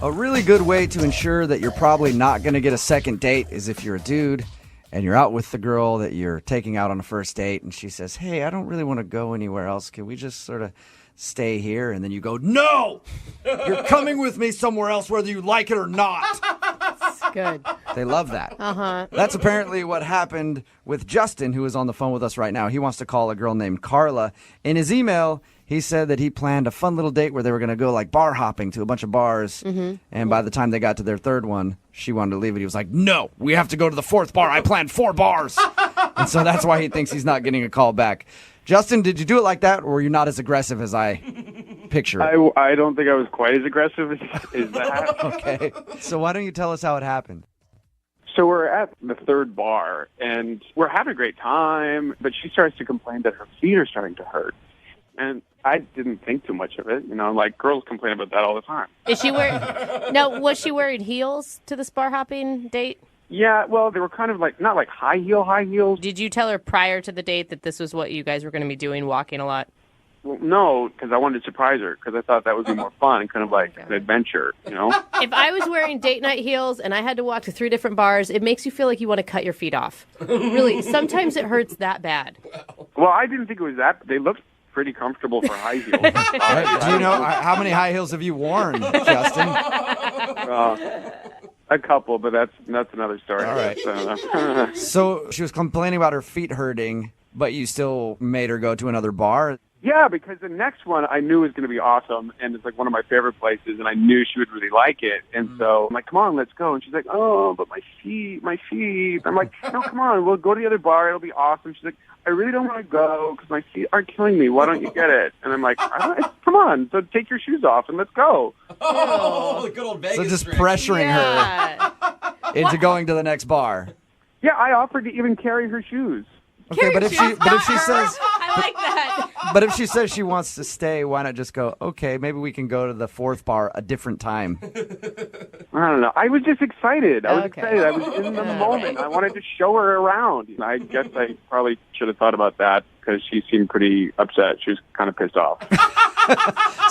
A really good way to ensure that you're probably not going to get a second date is if you're a dude and you're out with the girl that you're taking out on a first date and she says, hey, I don't really want to go anywhere else. Can we just sort of stay here? And then you go, no! You're coming with me somewhere else whether you like it or not. Good. They love that. Uh-huh. That's apparently what happened with Justin, who is on the phone with us right now. He wants to call a girl named Carla. In his email, he said that he planned a fun little date where they were going to go like bar hopping to a bunch of bars. Mm-hmm. And by the time they got to their third one, she wanted to leave it. He was like, no, we have to go to the fourth bar. I planned 4 bars. And so that's why he thinks he's not getting a call back. Justin, did you do it like that, or were you not as aggressive as I picture it? I don't think I was quite as aggressive as that. Okay. So why don't you tell us how it happened? So we're at the third bar, and we're having a great time, but she starts to complain that her feet are starting to hurt. And I didn't think too much of it. You know, like, girls complain about that all the time. Was she wearing heels to this bar hopping date? Yeah, well, they were kind of like, not like high heels. Did you tell her prior to the date that this was what you guys were going to be doing, walking a lot? Well, no, because I wanted to surprise her, because I thought that would be more fun and kind of like an adventure, you know? If I was wearing date night heels and I had to walk to 3 different bars, it makes you feel like you want to cut your feet off. Really, sometimes it hurts that bad. Well, I didn't think it was that. They looked pretty comfortable for high heels. Do you know how many high heels have you worn, Justin? A couple, but that's another story. All right. So she was complaining about her feet hurting, but you still made her go to another bar? Yeah, because the next one I knew was going to be awesome, and it's like one of my favorite places, and I knew she would really like it. And so I'm like, come on, let's go. And she's like, oh, but my feet. I'm like, no, come on, we'll go to the other bar. It'll be awesome. She's like, I really don't want to go because my feet are killing me. Why don't you get it? And I'm like, come on, so take your shoes off and let's go. Oh, the good old Vegas So just trick. pressuring her into going to the next bar. Yeah, I offered to even carry her shoes. Okay, but if she says I like that. But if she says she wants to stay, why not just go, okay, maybe we can go to the fourth bar a different time? I don't know. I was just excited. I was Okay. excited. I was in the moment. I wanted to show her around. I guess I probably should have thought about that because she seemed pretty upset. She was kind of pissed off.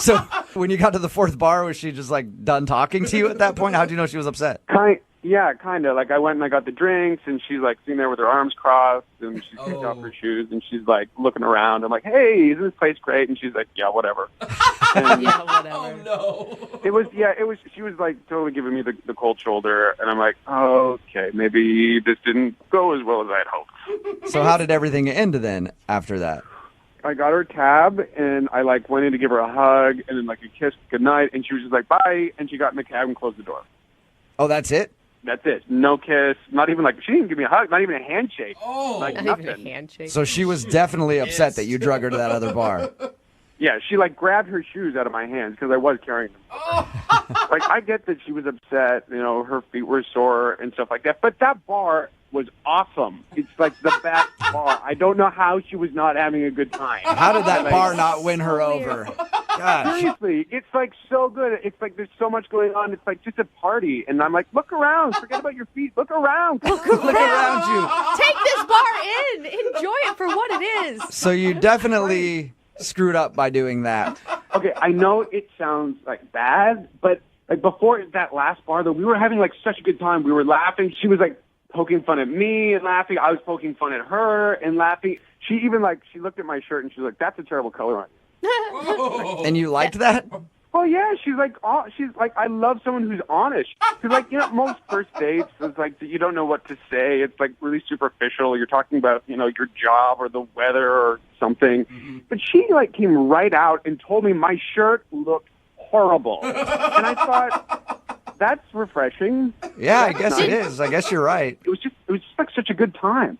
So when you got to the fourth bar, was she just like done talking to you at that point? How'd you know she was upset? Yeah, kind of. Like, I went and I got the drinks, and she's, like, sitting there with her arms crossed, and she's kicked off her shoes, and she's, like, looking around. I'm like, hey, isn't this place great? And she's like, yeah, whatever. And Yeah, whatever. Oh, no. she was, like, totally giving me the cold shoulder, and I'm like, oh, okay, maybe this didn't go as well as I had hoped. So how did everything end then after that? I got her tab, and I, like, went in to give her a hug, and then, like, a kiss goodnight, and she was just like, bye, and she got in the cab and closed the door. Oh, that's it? That's it. No kiss. Not even she didn't give me a hug. Not even a handshake. Oh. Like, Not nothing. even a handshake. So she was definitely upset that you drug her to that other bar. Yeah, she grabbed her shoes out of my hands because I was carrying them. I get that she was upset. You know, her feet were sore and stuff like that. But that bar was awesome. It's like the best bar. I don't know how she was not having a good time. How did that bar not win her over? Gosh. Seriously, it's so good. It's like there's so much going on. It's like just a party. And I'm like, look around. Forget about your feet. Look around. Look around you. Take this bar in. Enjoy it for what it is. So you definitely screwed up by doing that. Okay, I know it sounds like bad, but like before that last bar, though, we were having like such a good time. We were laughing. She was like poking fun at me and laughing. I was poking fun at her and laughing. She even she looked at my shirt and she was like, "That's a terrible color on you." And you liked that? Oh yeah, she's like, I love someone who's honest. Because most first dates, it's like you don't know what to say. It's like really superficial. You're talking about your job or the weather or something. Mm-hmm. But she came right out and told me my shirt looked horrible, and I thought that's refreshing. Yeah, I guess it is. I guess you're right. It was just like such a good time.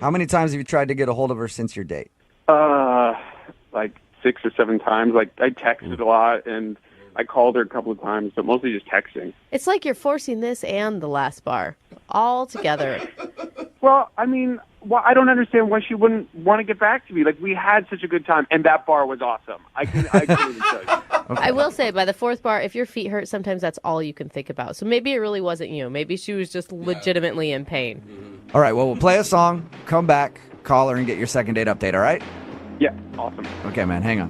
How many times have you tried to get a hold of her since your date? Like 6 or 7 times. Like I texted a lot and I called her a couple of times, but mostly just texting. It's like you're forcing this and the last bar all together. Well, I mean, I don't understand why she wouldn't want to get back to me. Like, we had such a good time, and that bar was awesome. I couldn't even tell you. Okay. I will say, by the fourth bar, if your feet hurt, sometimes that's all you can think about. So maybe it really wasn't you. Maybe she was just legitimately in pain. All right, well, we'll play a song, come back, call her, and get your second date update, all right? Yeah, awesome. Okay, man, hang on.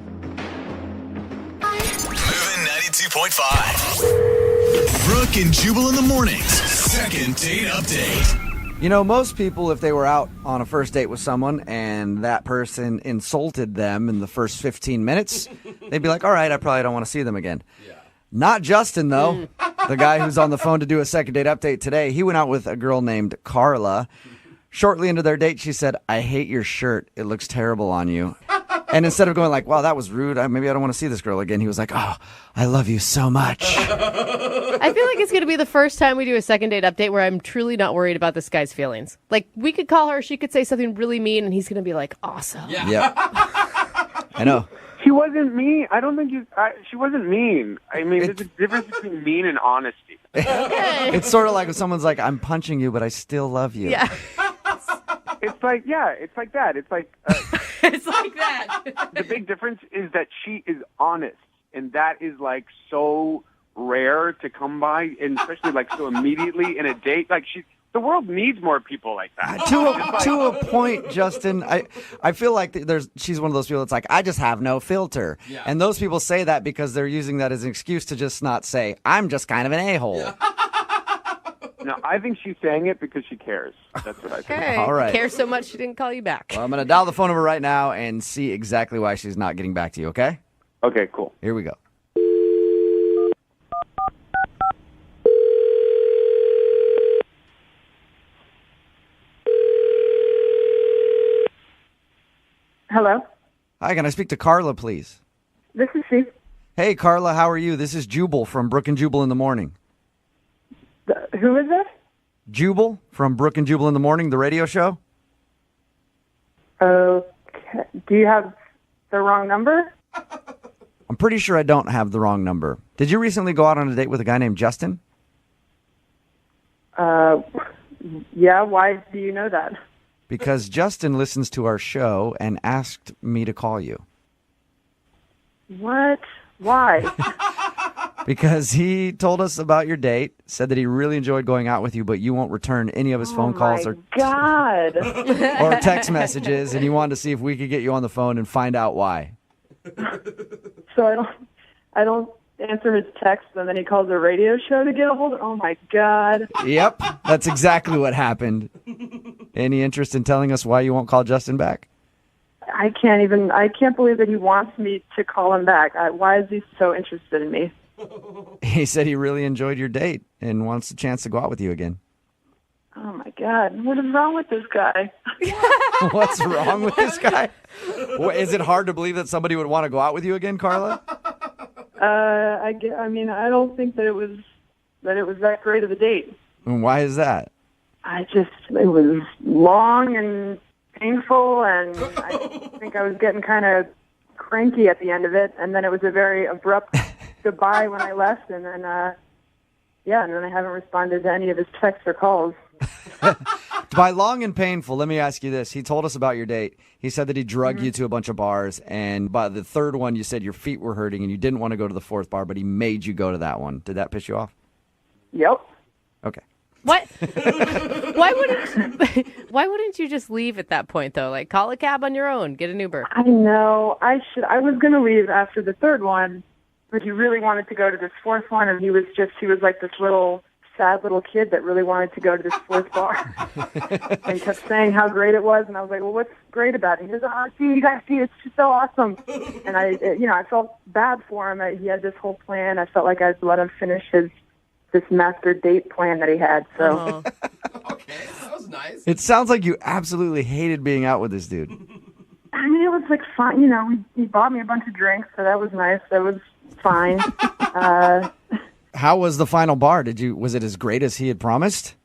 Moving 92.5. Brooke and Jubal in the mornings. Second date update. You know, most people, if they were out on a first date with someone and that person insulted them in the first 15 minutes, they'd be like, all right, I probably don't want to see them again. Yeah. Not Justin, though. The guy who's on the phone to do a second date update today, he went out with a girl named Carla. Shortly into their date, she said, I hate your shirt. It looks terrible on you. And instead of going like, wow, that was rude, maybe I don't want to see this girl again, he was like, oh, I love you so much. I feel like it's going to be the first time we do a second date update where I'm truly not worried about this guy's feelings. Like, we could call her, she could say something really mean, and he's going to be like, awesome. Yeah. Yep. I know. She wasn't mean. I don't think she wasn't mean. I mean, there's a difference between mean and honesty. Okay. It's sort of like when someone's like, I'm punching you, but I still love you. Yeah. It's like, it's like that. It's like It's like that. the big difference is that she is honest, and that is like so rare to come by, and especially like so immediately in a date. Like the world needs more people like that. To a point, Justin, I feel like she's one of those people that's like, I just have no filter. Yeah. And those people say that because they're using that as an excuse to just not say, I'm just kind of an a-hole. Yeah. No, I think she's saying it because she cares. That's what I think. Okay. All right. Cares so much she didn't call you back. Well, I'm going to dial the phone over right now and see exactly why she's not getting back to you, okay? Okay, cool. Here we go. Hello, Hi, can I speak to Carla, please? this is she. Hey, Carla, how are you? This is Jubal from Brooke and Jubal in the Morning. Who is this? Jubal from Brooke and Jubal in the Morning, the radio show? Okay. Do you have the wrong number? I'm pretty sure I don't have the wrong number. Did you recently go out on a date with a guy named Justin? Yeah, why do you know that? Because Justin listens to our show and asked me to call you. What? Why? Because he told us about your date, said that he really enjoyed going out with you, but you won't return any of his phone calls my or God. or text messages, and he wanted to see if we could get you on the phone and find out why. So I don't answer his text, and then he calls a radio show to get a hold of. Oh my God. Yep, that's exactly what happened. Any interest in telling us why you won't call Justin back? I can't believe that he wants me to call him back. Why is he so interested in me? He said he really enjoyed your date and wants a chance to go out with you again. Oh my God. What is wrong with this guy? What's wrong with this guy? Is it hard to believe that somebody would want to go out with you again, Carla? I mean, I don't think that it was that great of a date. And why is that? It was long and painful, and I think I was getting kind of cranky at the end of it, and then it was a very abrupt goodbye when I left, and then, and then I haven't responded to any of his texts or calls. By long and painful, let me ask you this. He told us about your date. He said that he drugged you to a bunch of bars, and by the third one, you said your feet were hurting, and you didn't want to go to the fourth bar, but he made you go to that one. Did that piss you off? Yep. Okay. What? Why wouldn't you just leave at that point, though? Like, call a cab on your own, get an Uber. I know. I was going to leave after the third one, but he really wanted to go to this fourth one, and he was like this sad little kid that really wanted to go to this fourth bar. And kept saying how great it was, and I was like, well, what's great about it? He goes, oh, see, you guys see, it's just so awesome. And I felt bad for him. He had this whole plan. I felt like I'd let him finish this master date plan that he had. So, Okay, that was nice. It sounds like you absolutely hated being out with this dude. I mean, it was like fun. He bought me a bunch of drinks, so that was nice. That was fine. How was the final bar? Was it as great as he had promised?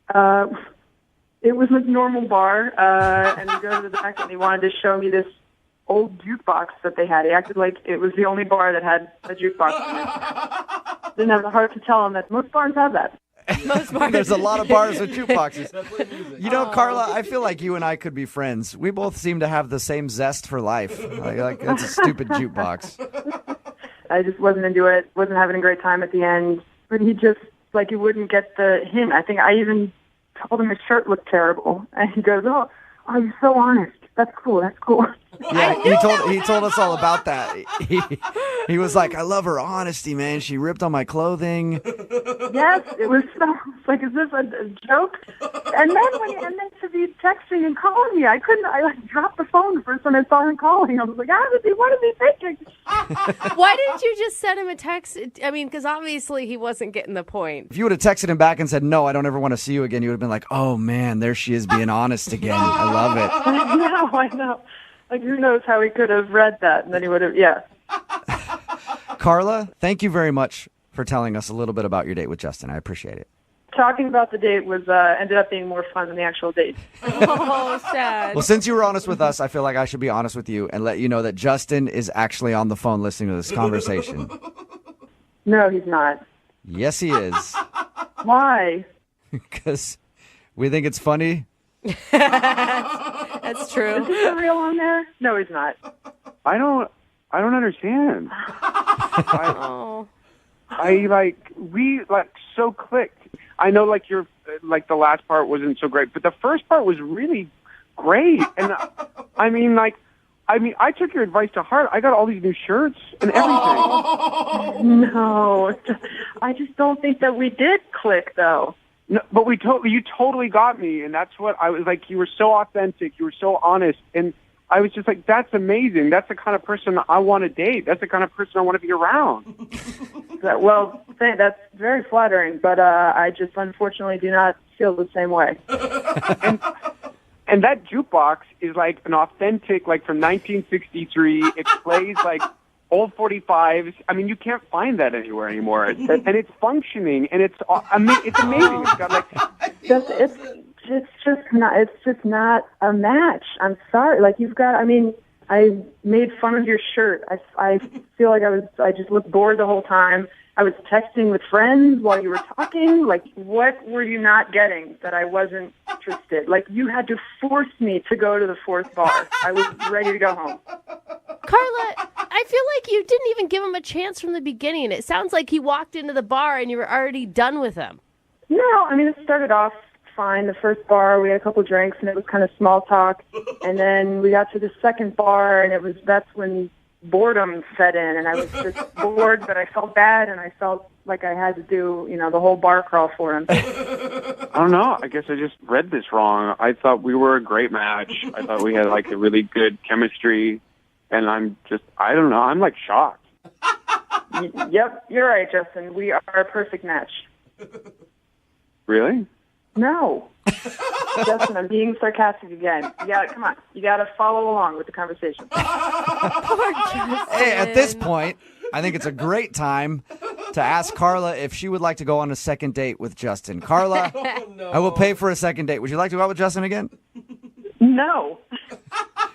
It was a normal bar, and we go to the back, and he wanted to show me this old jukebox that they had. He acted like it was the only bar that had a jukebox in it. Didn't have the heart to tell him that most bars have that. Most bars. There's a lot of bars with jukeboxes. You know, Carla, I feel like you and I could be friends. We both seem to have the same zest for life. Like that's a stupid jukebox. I just wasn't into it. Wasn't having a great time at the end. But he just, he wouldn't get the hint. I think I even told him his shirt looked terrible. And he goes, oh, you're so honest. That's cool. That's cool. Yeah, he told us all about that. He was like, I love her honesty, man. She ripped on my clothing. Yes, it was so. It's like, is this a joke? And then to be texting and calling me, I couldn't. I like dropped the phone the first time I saw him calling. I was like, what is he thinking? Why didn't you just send him a text? I mean, because obviously he wasn't getting the point. If you would have texted him back and said, no, I don't ever want to see you again, you would have been like, oh man, there she is being honest again. I love it. I know. Like, who knows how he could have read that, and then he would have, yeah. Carla, thank you very much for telling us a little bit about your date with Justin. I appreciate it. Talking about the date was ended up being more fun than the actual date. Oh, sad. Well, since you were honest with us, I feel like I should be honest with you and let you know that Justin is actually on the phone listening to this conversation. No, he's not. Yes, he is. Why? Because we think it's funny. That's true. Is he for real on there? No, he's not. I don't understand. We so clicked. I know you're the last part wasn't so great, but the first part was really great. And I took your advice to heart. I got all these new shirts and everything. No, I just don't think that we did click though. No, but you totally got me, and that's what I was like. You were so authentic, you were so honest, and I was just like, that's amazing. That's the kind of person I want to date. That's the kind of person I want to be around. Well, that's very flattering, but I just unfortunately do not feel the same way. And that jukebox is like an authentic, from 1963. It plays old 45s. I mean, you can't find that anywhere anymore. And it's functioning, and it's amazing. It's got it's just not a match. I'm sorry. I made fun of your shirt. I feel like I just looked bored the whole time. I was texting with friends while you were talking. What were you not getting that I wasn't interested? You had to force me to go to the fourth bar. I was ready to go home. Carla, I feel like you didn't even give him a chance from the beginning. It sounds like he walked into the bar and you were already done with him. No, it started off fine. The first bar, we had a couple drinks, and it was kind of small talk. And then we got to the second bar, and that's when boredom set in, and I was just bored, but I felt bad, and I felt like I had to do, the whole bar crawl for him. I don't know. I guess I just read this wrong. I thought we were a great match. I thought we had a really good chemistry, and I don't know. I'm shocked. Yep, you're right, Justin. We are a perfect match. Really? No. Justin, I'm being sarcastic again. Come on. You got to follow along with the conversation. Poor Justin. Hey, at this point, I think it's a great time to ask Carla if she would like to go on a second date with Justin. Carla, No. I will pay for a second date. Would you like to go out with Justin again? No.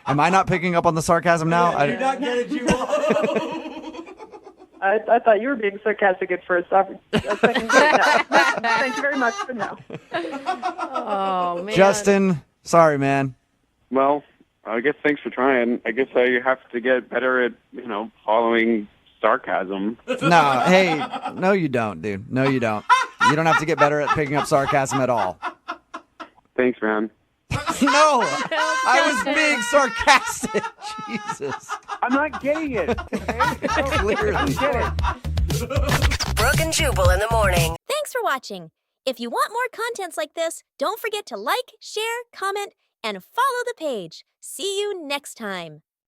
Am I not picking up on the sarcasm now? You're not getting you all. I thought you were being sarcastic at first. A second date, no. Thank you very much, but no. Oh, man. Justin, sorry, man. Well, I guess thanks for trying. I guess I have to get better at, following sarcasm. No, you don't, dude. No, you don't. You don't have to get better at picking up sarcasm at all. Thanks, man. No, I was being sarcastic. Jesus. I'm not getting it. Okay? Clearly. I don't get it. Brooke and Jubal in the morning. Thanks for watching. If you want more contents like this, don't forget to like, share, comment, and follow the page. See you next time.